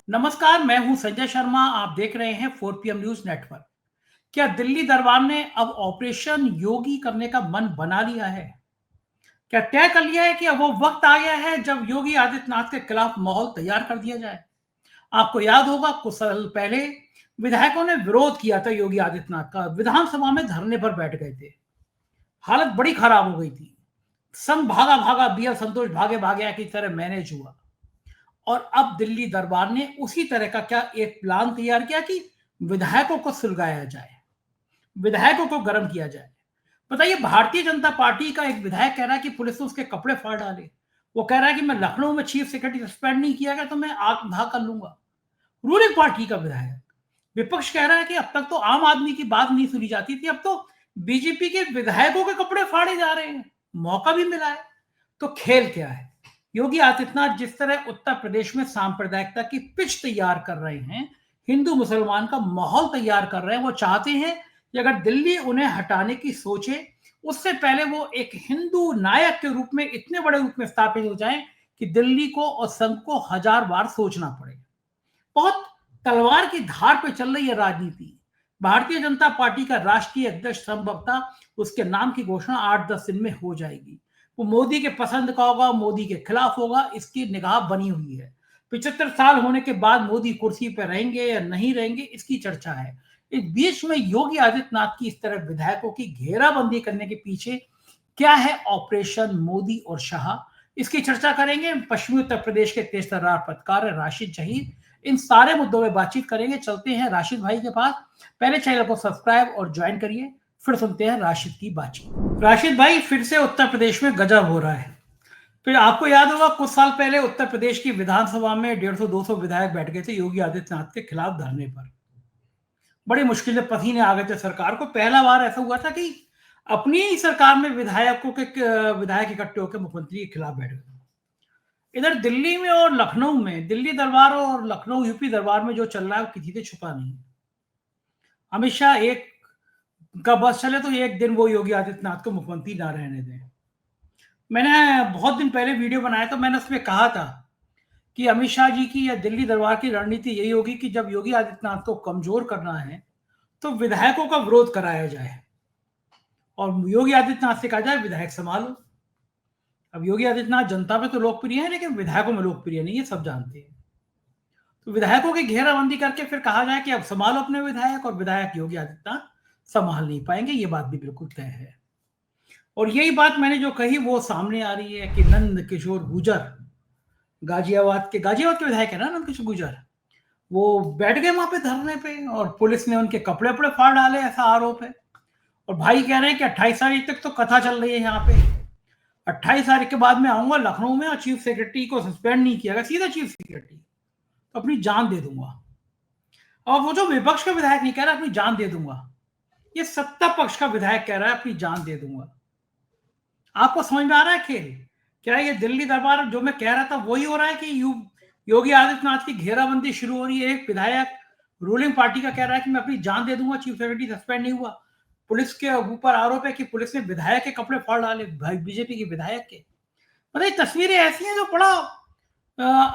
नमस्कार, मैं हूं संजय शर्मा। आप देख रहे हैं 4 PM न्यूज नेटवर्क। क्या दिल्ली दरबार ने अब ऑपरेशन योगी करने का मन बना लिया है? क्या तय कर लिया है कि अब वो वक्त आ गया है जब योगी आदित्यनाथ के खिलाफ माहौल तैयार कर दिया जाए? आपको याद होगा, कुछ साल पहले विधायकों ने विरोध किया था योगी आदित्यनाथ का, विधानसभा में धरने पर बैठ गए थे। हालत बड़ी खराब हो गई थी। संघ भागा भागा, बीएल संतोष भागे भागे की तरह मैनेज हुआ। और अब दिल्ली दरबार ने उसी तरह का क्या एक प्लान तैयार किया कि विधायकों को सुलगाया जाए, विधायकों को गर्म किया जाए। बताइए, भारतीय जनता पार्टी का एक विधायक कह रहा है कि पुलिस ने उसके कपड़े फाड़ डाले। वो कह रहा है कि मैं लखनऊ में चीफ सेक्रेटरी सस्पेंड नहीं किया गया तो मैं आग भाग कर लूंगा। रूलिंग पार्टी का विधायक। विपक्ष कह रहा है कि अब तक तो आम आदमी की बात नहीं सुनी जाती थी, अब तो बीजेपी के विधायकों के कपड़े फाड़े जा रहे हैं। मौका भी मिला है। तो खेल क्या है? योगी आदित्यनाथ जिस तरह उत्तर प्रदेश में सांप्रदायिकता की पिच तैयार कर रहे हैं, हिंदू मुसलमान का माहौल तैयार कर रहे हैं, वो चाहते हैं कि अगर दिल्ली उन्हें हटाने की सोचे, उससे पहले वो एक हिंदू नायक के रूप में इतने बड़े रूप में स्थापित हो जाएं कि दिल्ली को और संघ को 1000 बार सोचना पड़े। बहुत तलवार की धार पे चल रही है राजनीति। भारतीय जनता पार्टी का राष्ट्रीय अध्यक्ष संभवतः उसके नाम की घोषणा 8-10 दिन में हो जाएगी। वो मोदी के पसंद का होगा, मोदी के खिलाफ होगा, इसकी निगाह बनी हुई है। 75 साल होने के बाद मोदी कुर्सी पर रहेंगे या नहीं रहेंगे, इसकी चर्चा है। इस बीच में योगी आदित्यनाथ की इस तरह विधायकों की घेराबंदी करने के पीछे क्या है ऑपरेशन मोदी और शाह, इसकी चर्चा करेंगे। पश्चिमी उत्तर प्रदेश के तेज तर्रार पत्रकार राशिद जहीर, इन सारे मुद्दों में बातचीत करेंगे। चलते हैं राशिद भाई के पास। पहले चैनल को सब्सक्राइब और ज्वाइन करिए, फिर सुनते हैं राशिद की बातचीत। राशिद भाई, फिर से उत्तर प्रदेश में गजब हो रहा है। फिर आपको याद होगा, कुछ साल पहले उत्तर प्रदेश की विधानसभा में 150-200 विधायक बैठ गए थे योगी आदित्यनाथ के खिलाफ धरने पर। बड़ी मुश्किल से पसीने आ गए थे सरकार को। पहला बार ऐसा हुआ था कि अपनी ही सरकार में विधायक इकट्ठे होकर मुख्यमंत्री के खिलाफ बैठ गए। इधर दिल्ली में और लखनऊ में, दिल्ली दरबार और लखनऊ यूपी दरबार में जो चल रहा है वो किसी से छुपा नहीं। अमित शाह एक का बस चले तो एक दिन वो योगी आदित्यनाथ को मुख्यमंत्री ना रहने दें। मैंने बहुत दिन पहले वीडियो बनाया तो मैंने उसमें कहा था कि अमित शाह जी की या दिल्ली दरबार की रणनीति यही होगी कि जब योगी आदित्यनाथ को कमजोर करना है तो विधायकों का विरोध कराया जाए और योगी आदित्यनाथ से कहा जाए विधायक संभालो। अब योगी आदित्यनाथ जनता में तो लोकप्रिय है लेकिन विधायकों में लोकप्रिय नहीं है, सब जानते हैं। तो विधायकों की घेराबंदी करके फिर कहा जाए कि अब संभालो अपने विधायक, और विधायक योगी आदित्यनाथ संभाल नहीं पाएंगे, ये बात भी बिल्कुल तय है। और यही बात मैंने जो कही वो सामने आ रही है कि नंद किशोर गुर्जर, गाजियाबाद के विधायक है ना नंद किशोर गुर्जर, वो बैठ गए वहां पे धरने पे और पुलिस ने उनके कपड़े वपड़े फाड़ डाले, ऐसा आरोप है। और भाई कह रहे हैं कि 28 तारीख तक तो कथा चल रही है यहाँ पे, 28 तारीख के बाद मैं आऊंगा लखनऊ में और चीफ सेक्रेटरी को सस्पेंड नहीं किया गया, सीधा चीफ सेक्रेटरी, तो अपनी जान दे दूंगा। और वो जो विपक्ष का विधायक नहीं कह रहा अपनी जान दे दूंगा, ये सत्ता पक्ष का विधायक कह रहा है अपनी जान दे दूंगा। आपको समझ में आ रहा है खेल? क्या ये दिल्ली दरबार जो मैं कह रहा था वही हो रहा है कि योगी आदित्यनाथ की घेराबंदी शुरू हो रही है? एक विधायक रूलिंग पार्टी का कह रहा है कि मैं अपनी जान दे दूंगा, चीफ सेक्रेटरी सस्पेंड नहीं हुआ। पुलिस के ऊपर आरोप है कि पुलिस ने विधायक के कपड़े फाड़ डाले, बीजेपी के विधायक के। मतलब तस्वीरें ऐसी हैं जो बड़ा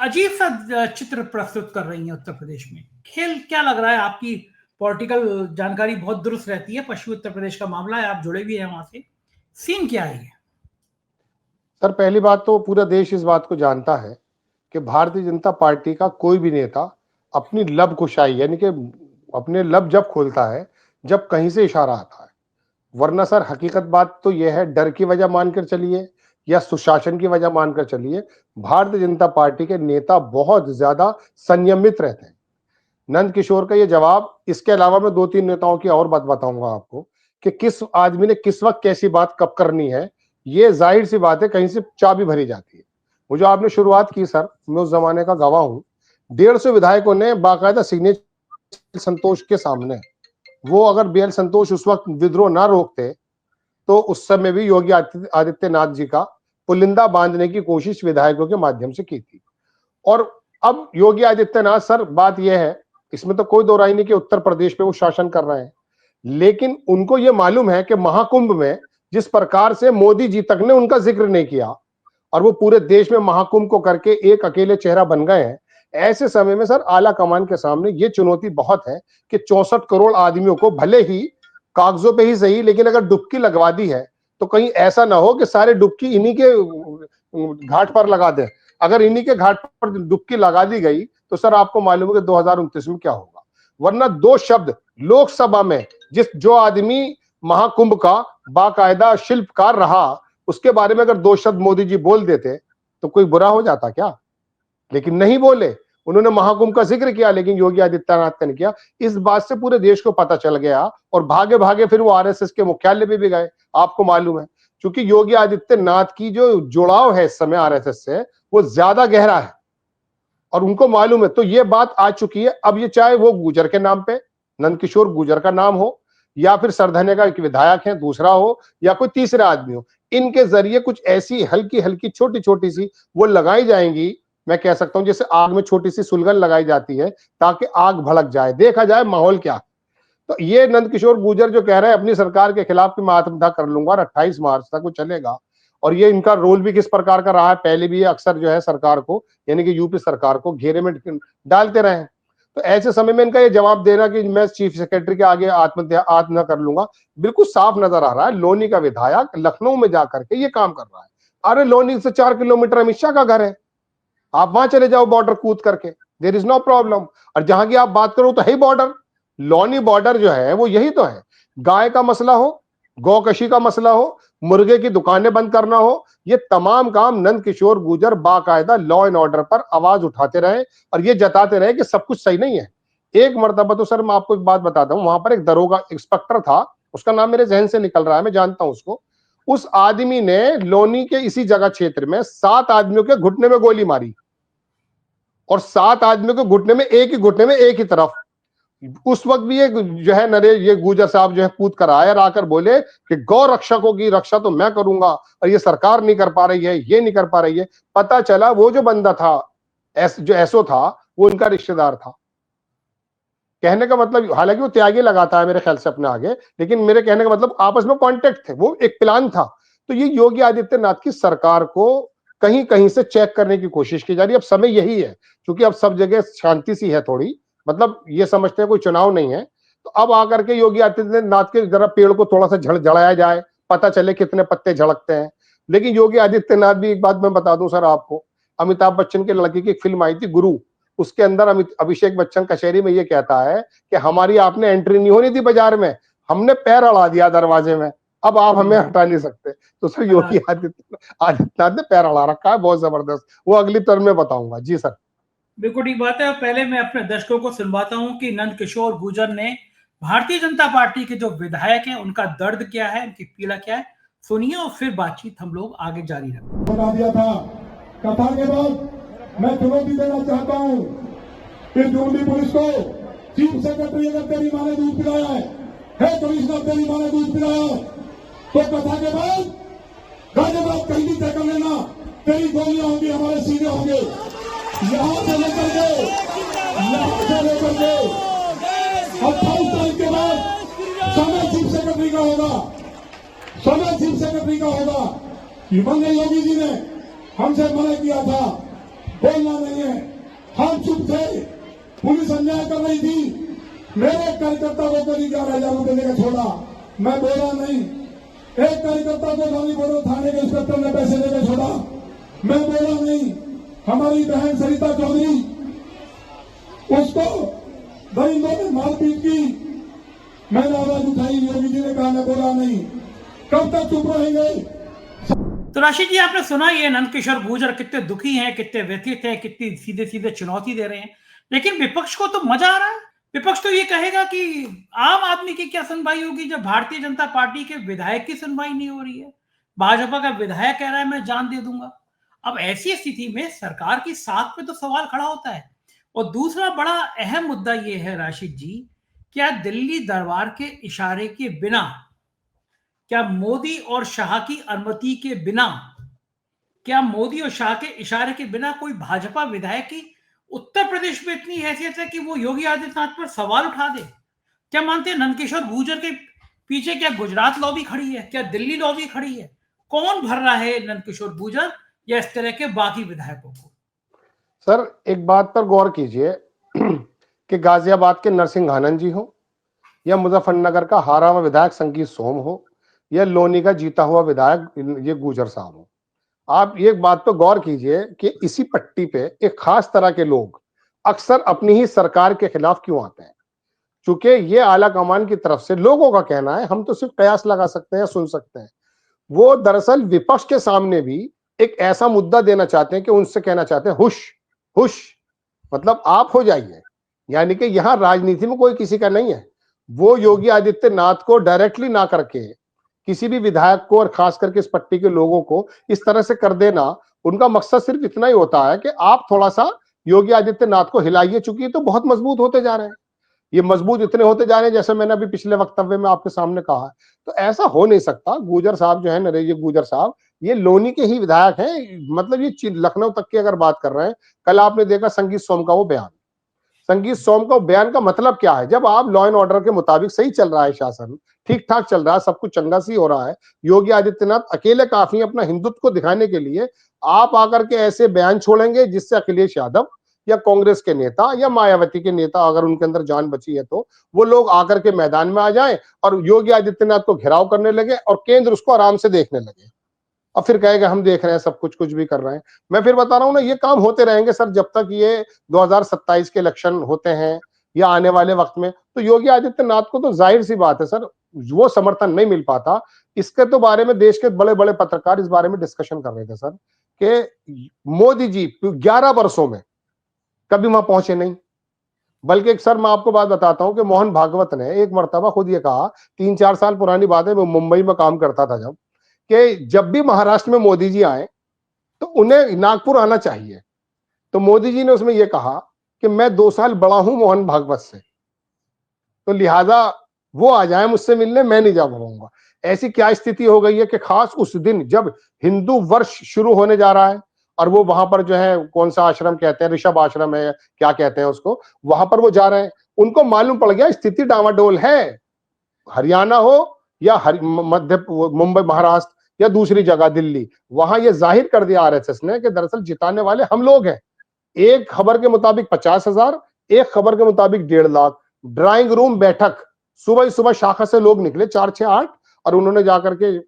अजीब सा चित्र प्रस्तुत कर रही हैं उत्तर प्रदेश में। खेल क्या लग रहा है? आपकी पॉलिटिकल जानकारी बहुत दुरुस्त रहती है, पश्चिमी उत्तर प्रदेश का मामला है, आप जुड़े भी हैं वहां से, सीन क्या है? सर, पहली बात तो पूरा देश इस बात को जानता है कि भारतीय जनता पार्टी का कोई भी नेता अपनी लब कुशाई यानी कि अपने लब जब खोलता है जब कहीं से इशारा आता है, वरना सर हकीकत बात तो यह है, डर की वजह मानकर चलिए या सुशासन की वजह मानकर चलिए, भारतीय जनता पार्टी के नेता बहुत ज्यादा संयमित रहते हैं। नंद किशोर का ये जवाब, इसके अलावा मैं 2-3 नेताओं की और बात बताऊंगा आपको कि किस आदमी ने किस वक्त कैसी बात कब करनी है। ये जाहिर सी बात है, कहीं से चाबी भरी जाती है। वो जो आपने शुरुआत की सर, मैं उस जमाने का गवाह हूं। 150 विधायकों ने बाकायदा सिग्नेचर संतोष के सामने, वो अगर बीएल संतोष उस वक्त विद्रोह ना रोकते तो उस समय भी योगी आदित्यनाथ जी का पुलिंदा बांधने की कोशिश विधायकों के माध्यम से की थी। और अब योगी आदित्यनाथ, सर बात यह है, इसमें तो कोई दो राय नहीं कि उत्तर प्रदेश पे वो शासन कर रहे हैं, लेकिन उनको ये मालूम है कि महाकुंभ में जिस प्रकार से मोदी जी तक ने उनका जिक्र नहीं किया और वो पूरे देश में महाकुंभ को करके एक अकेले चेहरा बन गए हैं, ऐसे समय में सर आला कमान के सामने ये चुनौती बहुत है कि 64 करोड़ आदमियों को भले ही कागजों पे ही सही, लेकिन अगर डुबकी लगवा दी है तो कहीं ऐसा ना हो कि सारे डुबकी इन्हीं के घाट पर लगा दें। अगर इन्हीं के घाट पर डुबकी लगा दी गई तो सर आपको मालूम है कि 2029 में क्या होगा। वरना दो शब्द लोकसभा में जो आदमी महाकुंभ का बाकायदा शिल्पकार रहा, उसके बारे में अगर दो शब्द मोदी जी बोल देते तो कोई बुरा हो जाता क्या? लेकिन नहीं बोले। उन्होंने महाकुंभ का जिक्र किया लेकिन योगी आदित्यनाथ ने किया। इस बात से पूरे देश को पता चल गया और भागे भागे फिर वो आरएसएस के मुख्यालय पे भी गए। आपको मालूम है, क्योंकि योगी आदित्यनाथ की जो जुड़ाव है इस समय आरएसएस से वो ज्यादा गहरा है और उनको मालूम है। तो ये बात आ चुकी है। अब ये चाहे वो गुर्जर के नाम पे, नंदकिशोर गुर्जर का नाम हो, या फिर सरधन्य का एक विधायक है दूसरा हो, या कोई तीसरा आदमी हो, इनके जरिए कुछ ऐसी हल्की हल्की छोटी छोटी सी वो लगाई जाएंगी। मैं कह सकता हूं जैसे आग में छोटी सी सुलगन लगाई जाती है ताकि आग भड़क जाए, देखा जाए माहौल क्या। तो ये नंदकिशोर गुर्जर जो कह रहे हैं अपनी सरकार के खिलाफ कि मैं आत्मदाह कर लूंगा और 28 मार्च तक वो चलेगा, और ये इनका रोल भी किस प्रकार का रहा है, पहले भी ये अक्सर जो है सरकार को यानी कि यूपी सरकार को घेरे में डालते रहे। तो ऐसे समय में इनका ये जवाब देना कि मैं चीफ सेक्रेटरी के आगे आत्मदाह कर लूंगा, बिल्कुल साफ नजर आ रहा है। लोनी का विधायक लखनऊ में जाकर के ये काम कर रहा है। अरे लोनी से 4 किलोमीटर अमित शाह का घर है, आप वहां चले जाओ बॉर्डर कूद करके, देयर इज नो प्रॉब्लम। और जहां की आप बात करो तो है बॉर्डर, लोनी बॉर्डर जो है वो यही तो है। गाय का मसला हो, गौकशी का मसला हो, मुर्गे की दुकानें बंद करना हो, ये तमाम काम नंदकिशोर गुर्जर बाकायदा लॉ एंड ऑर्डर पर आवाज उठाते रहे और ये जताते रहे कि सब कुछ सही नहीं है। एक मर्तबा तो सर मैं आपको एक बात बताता हूं, वहां पर एक दरोगा इंस्पेक्टर था, उसका नाम मेरे जहन से निकल रहा है, मैं जानता हूं उसको। उस आदमी ने लोनी के इसी जगह क्षेत्र में 7 आदमियों के घुटने में गोली मारी और 7 आदमियों के घुटने में एक ही तरफ। उस वक्त भी ये जो है नरेश ये गुर्जर साहब जो है कूद कर आए और आकर बोले कि गौ रक्षकों की रक्षा तो मैं करूंगा और ये सरकार नहीं कर पा रही है, ये नहीं कर पा रही है। पता चला वो जो बंदा था जो एसओ था वो उनका रिश्तेदार था। कहने का मतलब, हालांकि वो त्यागी लगाता है मेरे ख्याल से अपने आगे, लेकिन मेरे कहने का मतलब आपस में कांटेक्ट थे, वो एक प्लान था। तो ये योगी आदित्यनाथ की सरकार को कहीं कहीं से चेक करने की कोशिश की जा रही है। अब समय यही है क्योंकि अब सब जगह शांति सी है थोड़ी, मतलब ये समझते हैं कोई चुनाव नहीं है, तो अब आकर के योगी आदित्यनाथ के जरा पेड़ को थोड़ा सा झड़ाया जाए, पता चले कितने पत्ते झड़कते हैं। लेकिन योगी आदित्यनाथ भी, एक बात मैं बता दूं सर आपको, अमिताभ बच्चन के लड़के की एक फिल्म आई थी गुरु, उसके अंदर अभिषेक बच्चन कचहरी में ये कहता है कि हमारी आपने एंट्री नहीं होनी थी बाजार में, हमने पैर अड़ा दिया दरवाजे में, अब आप हमें हटा नहीं सकते। तो सर योगी आदित्यनाथ ने पैर अड़ा रखा है बहुत जबरदस्त, वो अगली टर्म में बताऊंगा। जी सर। बिल्कुल ठीक बात है। पहले मैं अपने दर्शकों को सुनवाता हूं कि नंदकिशोर गुर्जर ने भारतीय जनता पार्टी के जो विधायक हैं उनका दर्द क्या है, उनकी पीड़ा क्या है, सुनिए और फिर बातचीत हम लोग आगे जारी रखें। बना दिया था। कथा के बाद मैं चुनौती देना चाहता हूं कि दिल्ली पुलिस को, चीफ सेक्रेटरी अगर तेरी माँ ने दूध पिलाया है कमिश्नर तेरी माँ ने दूध पिलाया है, तो कथा के बाद गाजियाबाद कहीं भी तय कर लेना, तेरी गोलियां होंगी, हमारे सीने होंगे, यहां से लेकर के 28 तारीख के बाद समय चीफ सेक्रेटरी का होगा, समय चीफ सेक्रेटरी का होगा। माननीय योगी जी ने हमसे मना किया था, बोलना नहीं है, हम चुप थे, पुलिस अन्याय कर रही थी, मेरे कार्यकर्ता को करीब 11,000 रुपए देकर छोड़ा, मैं बोला नहीं। एक कार्यकर्ता को गांधी बोर्डर थाने के इंस्पेक्टर ने पैसे देकर छोड़ा, मैं बोला नहीं। हमारी बहन सरिता चौधरी, उसको दरिंदों ने मारपीट की, मैंने आवाज उठाई, योगी जी ने कहा मैं बोला नहीं। कब तक चुप रहेंगे? तो राशिद जी, आपने सुना ये नंदकिशोर गुर्जर कितने दुखी हैं, कितने व्यथित हैं, कितनी सीधे सीधे चुनौती दे रहे हैं, लेकिन विपक्ष को तो मजा आ रहा है। विपक्ष तो ये कहेगा कि आम आदमी की क्या सुनवाई होगी जब भारतीय जनता पार्टी के विधायक की सुनवाई नहीं हो रही है। भाजपा का विधायक कह रहा है मैं जान दे दूंगा। अब ऐसी स्थिति में सरकार की साख पे तो सवाल खड़ा होता है। और दूसरा बड़ा अहम मुद्दा ये है राशिद जी, क्या दिल्ली दरबार के इशारे के बिना, क्या मोदी और शाह की अनुमति के बिना, क्या मोदी और शाह के इशारे के बिना कोई भाजपा विधायक की उत्तर प्रदेश में इतनी हैसियत है कि वो योगी आदित्यनाथ पर सवाल उठा दे? क्या मानते हैं नंदकिशोर गुर्जर के पीछे क्या गुजरात लॉबी खड़ी है, क्या दिल्ली लॉबी खड़ी है? कौन भर रहा है नंदकिशोर गुर्जर या इस तरह के बाकी विधायकों को? सर एक बात पर गौर कीजिए कि गाजियाबाद के नरसिंह आनंद जी हो या मुजफ्फरनगर का हारा हुआ विधायक संगीत सोम हो या लोनी का जीता हुआ विधायक ये गुजर साहब हो, आप एक बात पर गौर कीजिए कि इसी पट्टी पे एक खास तरह के लोग अक्सर अपनी ही सरकार के खिलाफ क्यों आते हैं। चूंकि ये आला कमान की तरफ से लोगों का कहना है, हम तो सिर्फ कयास लगा सकते हैं या सुन सकते हैं, वो दरअसल विपक्ष के सामने भी एक ऐसा मुद्दा देना चाहते हैं कि उनसे कहना चाहते हैं हुश हुश, मतलब आप हो जाइए। यानी कि यहां राजनीति में कोई किसी का नहीं है। वो योगी आदित्यनाथ को डायरेक्टली ना करके किसी भी विधायक को और खास करके इस पट्टी के लोगों को इस तरह से कर देना, उनका मकसद सिर्फ इतना ही होता है कि आप थोड़ा सा योगी आदित्यनाथ को हिलाइए, चूंकि ये तो बहुत मजबूत होते जा रहे हैं, ये मजबूत इतने होते जा रहे हैं जैसे मैंने अभी पिछले वक्तव्य में आपके सामने कहा। तो ऐसा हो नहीं सकता। गुजर साहब जो है, नरेश गुजर साहब, ये लोनी के ही विधायक हैं, मतलब ये लखनऊ तक की अगर बात कर रहे हैं। कल आपने देखा संगीत सोम का वो बयान, संगीत सोम का बयान का मतलब क्या है, जब आप लॉ एंड ऑर्डर के मुताबिक सही चल रहा है, शासन ठीक ठाक चल रहा है, सब कुछ चंगा सी हो रहा है, योगी आदित्यनाथ अकेले काफी अपना हिंदुत्व को दिखाने के लिए, आप आकर के ऐसे बयान छोड़ेंगे जिससे अखिलेश यादव या कांग्रेस के नेता या मायावती के नेता, अगर उनके अंदर जान बची है तो वो लोग आकर के मैदान में आ जाएं और योगी आदित्यनाथ को घेराव करने लगे और केंद्र उसको आराम से देखने लगे और फिर कहेगा हम देख रहे हैं सब कुछ, कुछ भी कर रहे हैं। मैं फिर बता रहा हूं ना, ये काम होते रहेंगे सर जब तक ये 2027 के इलेक्शन होते हैं या आने वाले वक्त में। तो योगी आदित्यनाथ को तो जाहिर सी बात है सर, वो समर्थन नहीं मिल पाता। इसके तो बारे में देश के बड़े बड़े पत्रकार इस बारे में डिस्कशन कर रहे थे सर कि मोदी जी 11 वर्षों में कभी वहां पहुंचे नहीं। बल्कि एक सर मैं आपको बात बताता हूं कि मोहन भागवत ने एक मर्तबा खुद ये कहा, 3-4 साल पुरानी बात है, वो मुंबई में काम करता था जब, कि जब भी महाराष्ट्र में मोदी जी आए तो उन्हें नागपुर आना चाहिए। तो मोदी जी ने उसमें यह कहा कि मैं 2 साल बड़ा हूं मोहन भागवत से, तो लिहाजा वो आ जाए मुझसे मिलने, मैं नहीं जा पाऊंगा। ऐसी क्या स्थिति हो गई है कि खास उस दिन जब हिंदू वर्ष शुरू होने जा रहा है और वो वहां पर जो है, कौन सा आश्रम कहते हैं, ऋषभ आश्रम है क्या कहते हैं उसको, वहां पर वो जा रहे हैं, उनको मालूम पड़ गया स्थिति डामाडोल है। हरियाणा हो या मध्य मुंबई महाराष्ट्र या दूसरी जगह दिल्ली, वहां ये जाहिर कर दिया आरएसएस ने कि दरअसल जिताने वाले हम लोग हैं। एक खबर के मुताबिक 50,000, एक खबर के मुताबिक 1.5 लाख। ड्राइंग रूम बैठक, सुबह ही सुबह शाखा से लोग निकले 4, 6, 8 और उन्होंने जाकर के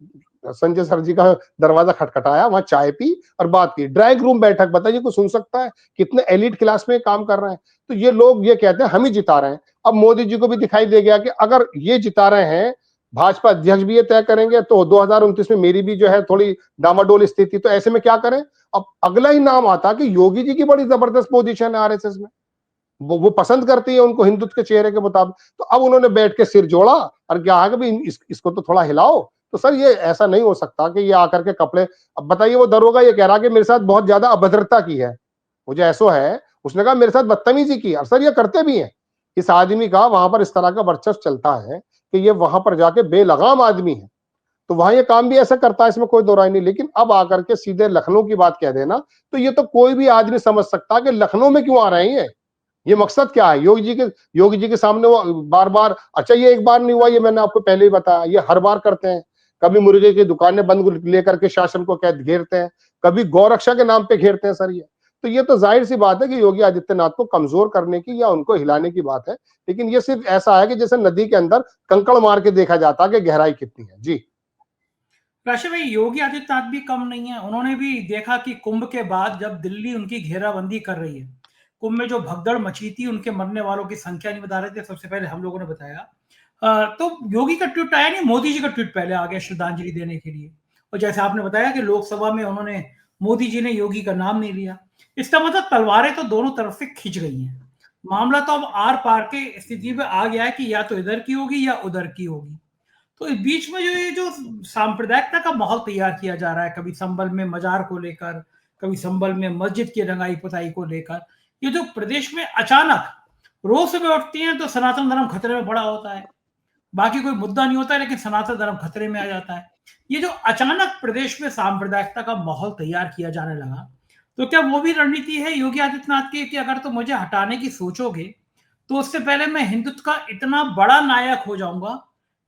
संजय सर जी का दरवाजा खटखटाया, वहां चाय पी और बात की। ड्राइंग रूम बैठक, बताइए कोई सुन सकता है? कितने एलिट क्लास में काम कर रहे हैं। तो ये लोग ये कहते हैं हम ही जिता रहे हैं। अब मोदी जी को भी दिखाई दे गया कि अगर ये जिता रहे हैं, भाजपा अध्यक्ष भी ये तय करेंगे, तो 2029 में मेरी भी जो है थोड़ी डामाडोल स्थिति, तो ऐसे में क्या करें? अब अगला ही नाम आता कि योगी जी की बड़ी जबरदस्त पोजीशन है आरएसएस में, वो पसंद करती है उनको हिंदुत्व के चेहरे के मुताबिक। तो अब उन्होंने बैठ के सिर जोड़ा और क्या है कि इसको तो थोड़ा हिलाओ। तो सर ये ऐसा नहीं हो सकता कि ये आकर के कपड़े, अब बताइए वो दरोगा ये कह रहा कि मेरे साथ बहुत ज्यादा अभद्रता की है, मुझे ऐसा है, उसने कहा मेरे साथ बदतमीजी की, और सर ये करते भी हैं। इस आदमी का वहां पर इस तरह का वर्चस्व चलता है कि ये वहां पर जाके बेलगाम आदमी है, तो वहां ये काम भी ऐसा करता है, इसमें कोई दो राय नहीं। लेकिन अब आकर के सीधे लखनऊ की बात कह देना, तो ये तो कोई भी आदमी समझ सकता कि लखनऊ में क्यों आ रहे हैं, ये मकसद क्या है योगी जी के सामने वो बार बार। अच्छा ये एक बार नहीं हुआ, ये मैंने आपको पहले ही बताया, ये हर बार करते हैं। कभी मुर्गे की दुकानें बंद लेकर के शासन को क्या घेरते हैं, कभी गौरक्षा के नाम पे घेरते हैं सर। ये तो जाहिर सी बात है कि योगी आदित्यनाथ को कमजोर करने की या उनको हिलाने की बात है। लेकिन ये सिर्फ ऐसा है कि जैसे नदी के अंदर कंकड़ मार के देखा जाता है कि गहराई कितनी है। जी राशि भाई, योगी आदित्यनाथ भी कम नहीं है। उन्होंने भी देखा कि कुंभ के बाद जब दिल्ली उनकी घेराबंदी कर रही है, कुंभ में जो भगदड़ मची थी, उनके मरने वालों की संख्या नहीं बता रहे थे, सबसे पहले हम लोगों ने बताया। तो योगी का ट्वीट आया नहीं, मोदी जी का ट्वीट पहले आ गया श्रद्धांजलि देने के लिए। और जैसे आपने बताया कि लोकसभा में उन्होंने, मोदी जी ने योगी का नाम नहीं लिया। इसका मतलब तलवारें तो दोनों तरफ से खिंच गई हैं। मामला तो अब आर पार के स्थिति में आ गया है कि या तो इधर की होगी या उधर की होगी। तो इस बीच में जो सांप्रदायिकता का माहौल तैयार किया जा रहा है, कभी संभल में मजार को लेकर, कभी संभल में मस्जिद की रंगाई पुताई को लेकर, ये जो प्रदेश में अचानक रोज सुबह उठती हैं तो सनातन धर्म खतरे में पड़ा होता है, बाकी कोई मुद्दा नहीं होता है, लेकिन सनातन धर्म खतरे में आ जाता है। ये जो अचानक प्रदेश में सांप्रदायिकता का माहौल तैयार किया जाने लगा, तो क्या वो भी रणनीति है योगी आदित्यनाथ की कि अगर तो मुझे हटाने की सोचोगे तो उससे पहले मैं हिंदुत्व का इतना बड़ा नायक हो जाऊंगा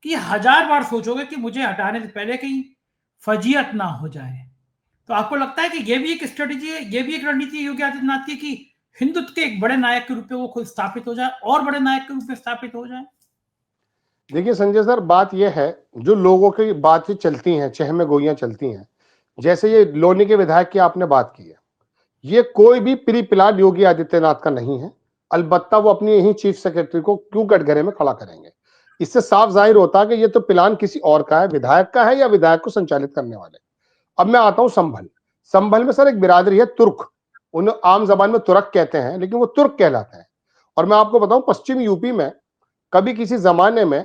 कि 1000 बार सोचोगे कि मुझे हटाने से पहले कहीं फजीयत ना हो जाए। तो आपको लगता है कि ये भी एक स्ट्रेटेजी है, ये भी एक रणनीति है योगी आदित्यनाथ की कि हिंदुत्व के एक बड़े नायक के रूप में वो खुद स्थापित हो जाए और बड़े नायक के रूप में स्थापित हो जाए? देखिए संजय सर, बात यह है, जो लोगों की बातें चलती हैं, चहमे गोइयां चलती हैं, जैसे ये लोनी के विधायक की आपने बात की है, ये कोई भी प्री प्लान योगी आदित्यनाथ का नहीं है। अलबत्ता वो अपनी यही चीफ सेक्रेटरी को क्यों कटघरे में खड़ा करेंगे? इससे साफ जाहिर होता है कि ये तो प्लान किसी और का है, विधायक का है या विधायक को संचालित करने वाले। अब मैं आता हूं संभल। संभल में सर एक बिरादरी है तुर्क, उन्हें आम जबान में तुरक कहते हैं, लेकिन वो तुर्क कहलाते हैं। और मैं आपको बताऊं, पश्चिम यूपी में कभी किसी जमाने में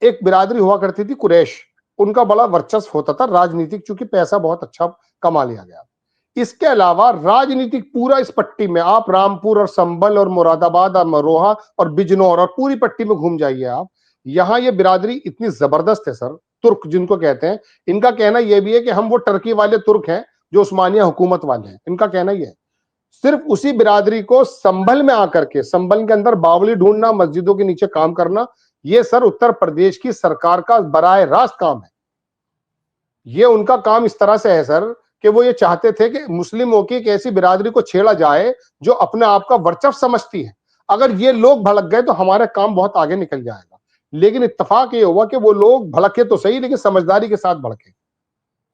एक बिरादरी हुआ करती थी कुरैश, उनका बड़ा वर्चस्व होता था राजनीतिक, चूंकि पैसा बहुत अच्छा कमा लिया गया। इसके अलावा राजनीतिक पूरा इस पट्टी में आप रामपुर और संभल और मुरादाबाद और मरोहा और बिजनौर और पूरी पट्टी में घूम जाइए आप, यहां ये बिरादरी इतनी जबरदस्त है सर, तुर्क जिनको कहते हैं। इनका कहना यह भी है कि हम वो टर्की वाले तुर्क हैं जो उस्मानिया हुकूमत वाले हैं, इनका कहना यह है। सिर्फ उसी बिरादरी को संभल में आकर के, संभल के अंदर बावली ढूंढना, मस्जिदों के नीचे काम करना, ये सर उत्तर प्रदेश की सरकार का बराह रास्त काम है। ये उनका काम इस तरह से है सर कि वो ये चाहते थे कि मुस्लिमों की एक ऐसी बिरादरी को छेड़ा जाए जो अपने आप का वर्चस्व समझती है। अगर ये लोग भड़क गए तो हमारा काम बहुत आगे निकल जाएगा। लेकिन इत्तेफाक ये हुआ कि वो लोग भड़के तो सही, लेकिन समझदारी के साथ भड़के।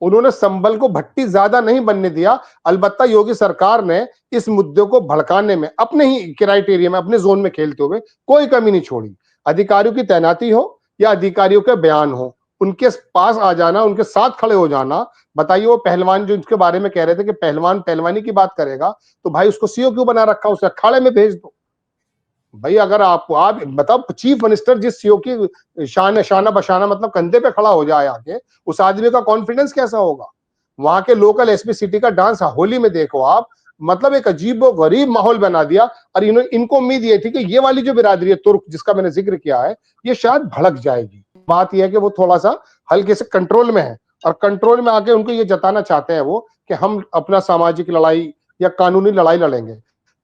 उन्होंने संभल को भट्टी ज्यादा नहीं बनने दिया। अलबत्ता योगी सरकार ने इस मुद्दे को भड़काने में अपने ही क्राइटेरिया में, अपने जोन में खेलते हुए कोई कमी नहीं छोड़ी। अधिकारियों की तैनाती हो या अधिकारियों के बयान हो, उनके पास आ जाना, उनके साथ खड़े हो जाना। बताइए, वो पहलवान जो इनके बारे में कह रहे थे कि पहलवान पहलवानी की बात करेगा, तो भाई उसको सीओ क्यों बना रखा, उसे अखाड़े में भेज दो भाई। अगर आप बताओ, चीफ मिनिस्टर जिस सीओ की शाना बशाना मतलब कंधे पे खड़ा हो जाए आके, उस आदमी का कॉन्फिडेंस कैसा होगा? वहां के लोकल एसपी सिटी का डांस होली में देखो आप, मतलब एक अजीब व गरीब माहौल बना दिया। और इनको उम्मीद ये थी कि ये वाली जो बिरादरी है तुर्क, जिसका मैंने जिक्र किया है, ये शायद भड़क जाएगी। बात यह है कि वो थोड़ा सा हल्के से कंट्रोल में है, और कंट्रोल में आके उनको ये जताना चाहते हैं वो कि हम अपना सामाजिक लड़ाई या कानूनी लड़ाई लड़ेंगे।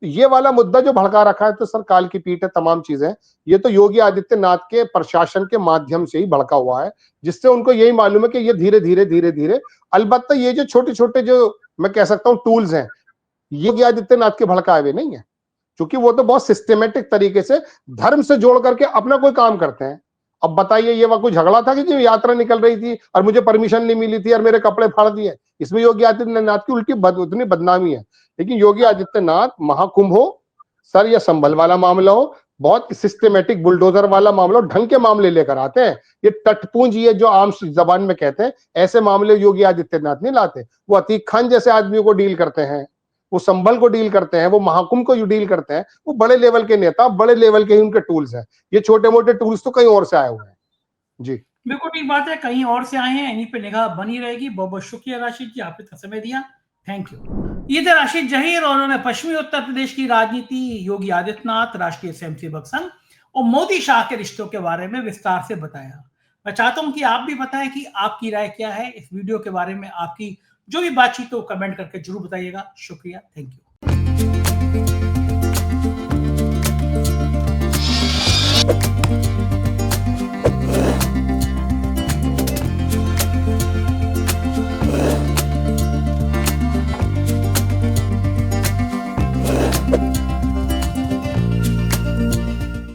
ये वाला मुद्दा जो भड़का रखा है तो सर काल की पीठ है, तमाम चीजें ये तो योगी आदित्यनाथ के प्रशासन के माध्यम से ही भड़का हुआ है, जिससे उनको यही मालूम है कि ये धीरे धीरे धीरे धीरे, अलबत्ता ये जो छोटे छोटे जो मैं कह सकता हूँ टूल्स हैं, योगी आदित्यनाथ के भड़काए हुए नहीं है, क्योंकि वो तो बहुत सिस्टमेटिक तरीके से धर्म से जोड़ करके अपना कोई काम करते हैं। अब बताइए, ये वह कोई झगड़ा था कि जो यात्रा निकल रही थी और मुझे परमिशन नहीं मिली थी और मेरे कपड़े फाड़ दिए? इसमें योगी आदित्यनाथ की उल्टी उतनी बदनामी है। लेकिन योगी आदित्यनाथ महाकुंभ हो सर, या संभल वाला मामला हो, बहुत सिस्टमेटिक बुलडोजर वाला मामला हो, ढंग के मामले लेकर आते हैं। ये टटपूंज, ये जो आम जबान में कहते हैं, ऐसे मामले योगी आदित्यनाथ नहीं लाते। वो अतीक खान जैसे आदमियों को डील करते हैं, वो संभल को डील करते हैं, वो महाकुंभ को डील करते हैं। वो बड़े लेवल के नेता, बड़े लेवल के ही उनके टूल्स हैं। ये छोटे मोटे टूल्स तो कहीं और से आए हुए हैं। जी बिल्कुल ठीक बात है, कहीं और से आए हैं, इन्हीं पे निगाह बनी रहेगी। बहुत बहुत शुक्रिया राशिद जी, आपने समय दिया, थैंक यू। ये थे राशिद जहीर, और उन्होंने पश्चिमी उत्तर प्रदेश की राजनीति, योगी आदित्यनाथ, राष्ट्रीय स्वयंसेवक संघ और मोदी शाह के रिश्तों के बारे में विस्तार से बताया। मैं चाहता हूं कि आप भी बताएं कि आपकी राय क्या है इस वीडियो के बारे में। आपकी जो भी बातचीत हो कमेंट करके जरूर बताइएगा। शुक्रिया, थैंक यू।